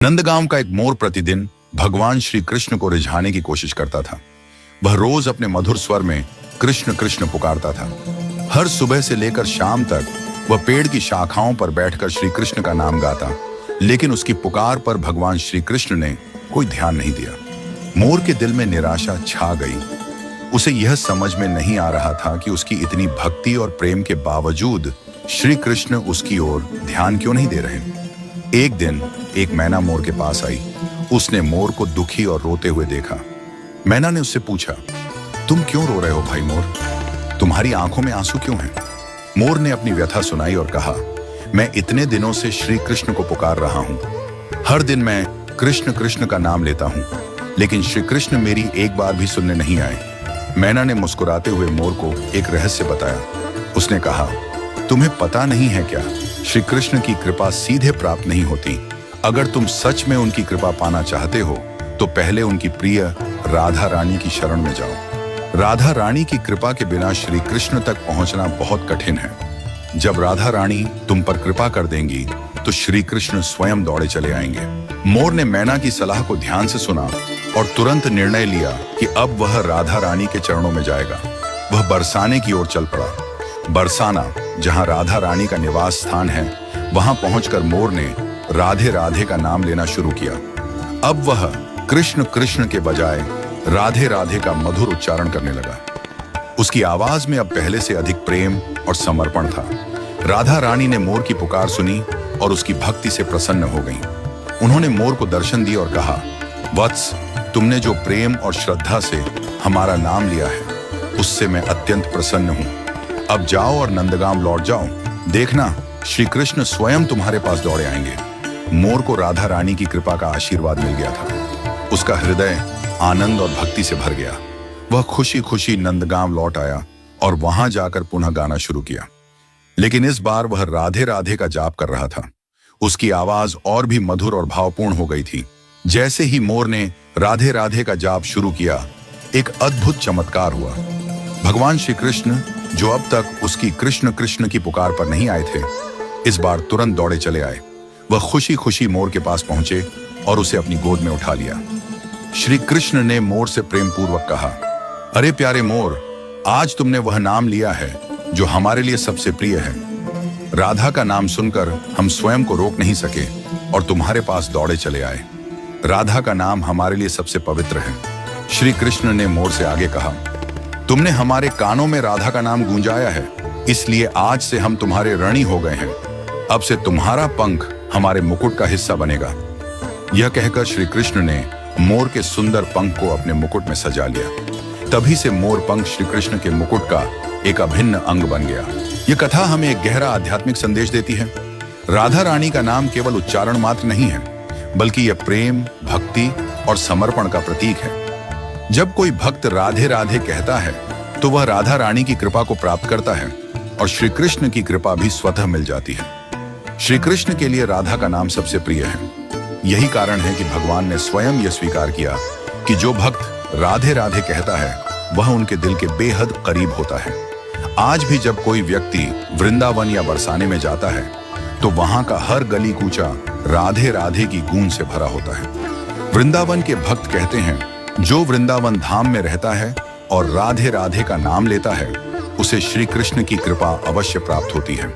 नंदगांव का एक मोर प्रतिदिन भगवान श्री कृष्ण को रिझाने की कोशिश करता था। वह रोज अपने मधुर स्वर में कृष्ण कृष्ण पुकारता था। हर सुबह से लेकर शाम तक वह पेड़ की शाखाओं पर बैठकर श्री कृष्ण का नाम गाता, लेकिन उसकी पुकार पर भगवान श्री कृष्ण ने कोई ध्यान नहीं दिया। मोर के दिल में निराशा छा गई। उसे यह समझ में नहीं आ रहा था कि उसकी इतनी भक्ति और प्रेम के बावजूद श्री कृष्ण उसकी ओर ध्यान क्यों नहीं दे रहे। एक दिन एक मैना मोर के पास आई। उसने मोर को दुखी और रोते हुए देखा। मैना ने उससे पूछा, तुम क्यों रो रहे हो भाई मोर? तुम्हारी आंखों में आंसू क्यों हैं? मोर ने अपनी व्यथा सुनाई और कहा, मैं इतने दिनों से श्री कृष्ण को पुकार रहा हूं। हर दिन मैं कृष्ण कृष्ण का नाम लेता हूं, लेकिन श्री कृष्ण मेरी एक बार भी सुनने नहीं आए। मैना ने मुस्कुराते हुए मोर को एक रहस्य बताया। उसने कहा, तुम्हें पता नहीं है क्या, श्री कृष्ण की कृपा सीधे प्राप्त नहीं होती। अगर तुम सच में उनकी कृपा पाना चाहते हो तो पहले उनकी प्रिय राधा रानी की शरण में जाओ। राधा रानी की कृपा के बिना श्री कृष्ण तक पहुंचना बहुत कठिन है। जब राधा रानी तुम पर कृपा कर देंगी तो श्री कृष्ण स्वयं दौड़े चले आएंगे। मोर ने मैना की सलाह को ध्यान से सुना और तुरंत निर्णय लिया कि अब वह राधा रानी के चरणों में जाएगा। वह बरसाने की ओर चल पड़ा। बरसाना, जहां राधा रानी का निवास स्थान है, वहां पहुंचकर मोर ने राधे राधे का नाम लेना शुरू किया। अब वह कृष्ण कृष्ण के बजाय राधे राधे का मधुर उच्चारण करने लगा। उसकी आवाज में अब पहले से अधिक प्रेम और समर्पण था। राधा रानी ने मोर की पुकार सुनी और उसकी भक्ति से प्रसन्न हो गईं। उन्होंने मोर को दर्शन दिया और कहा, वत्स, तुमने जो प्रेम और श्रद्धा से हमारा नाम लिया है, उससे मैं अत्यंत प्रसन्न हूं। अब जाओ और नंदगांव लौट जाओ। देखना, श्री कृष्ण स्वयं तुम्हारे पास दौड़े आएंगे। मोर को राधा रानी की कृपा का आशीर्वाद मिल गया था। उसका हृदय आनंद और भक्ति से भर गया। वह खुशी खुशी नंदगांव लौट आया और वहां जाकर पुनः गाना शुरू किया। लेकिन इस बार वह राधे राधे का जाप कर रहा था। उसकी आवाज और भी मधुर और भावपूर्ण हो गई थी। जैसे ही मोर ने राधे राधे का जाप शुरू किया, एक अद्भुत चमत्कार हुआ। भगवान श्री कृष्ण, जो अब तक उसकी कृष्ण कृष्ण की पुकार पर नहीं आए थे, इस बार तुरंत दौड़े चले आए। वह खुशी खुशी मोर के पास पहुंचे और उसे अपनी गोद में उठा लिया। श्री कृष्ण ने मोर से प्रेम पूर्वक कहा, अरे प्यारे मोर, आज तुमने वह नाम लिया है जो हमारे लिए सबसे प्रिय है। राधा का नाम सुनकर हम स्वयं को रोक नहीं सके और तुम्हारे पास दौड़े चले आए। राधा का नाम हमारे लिए सबसे पवित्र है। श्री कृष्ण ने मोर से आगे कहा, तुमने हमारे कानों में राधा का नाम गूंजाया है, इसलिए आज से हम तुम्हारे ऋणी हो गए हैं। अब से तुम्हारा पंख हमारे मुकुट का हिस्सा बनेगा। यह कहकर श्री कृष्ण ने मोर के सुंदर पंख को अपने मुकुट में सजा लिया। तभी से मोर पंख श्री कृष्ण के मुकुट का एक अभिन्न अंग बन गया। यह कथा हमें एक गहरा आध्यात्मिक संदेश देती है। राधा रानी का नाम केवल उच्चारण मात्र नहीं है, बल्कि यह प्रेम, भक्ति और समर्पण का प्रतीक है। जब कोई भक्त राधे राधे कहता है तो वह राधा रानी की कृपा को प्राप्त करता है और श्री कृष्ण की कृपा भी स्वतः मिल जाती है। श्री कृष्ण के लिए राधा का नाम सबसे प्रिय है। यही कारण है कि भगवान ने स्वयं यह स्वीकार किया कि जो भक्त राधे राधे कहता है वह उनके दिल के बेहद करीब होता है। आज भी जब कोई व्यक्ति वृंदावन या बरसाने में जाता है तो वहां का हर गली कूचा राधे राधे की गूंज से भरा होता है। वृंदावन के भक्त कहते हैं, जो वृंदावन धाम में रहता है और राधे राधे का नाम लेता है, उसे श्री कृष्ण की कृपा अवश्य प्राप्त होती है।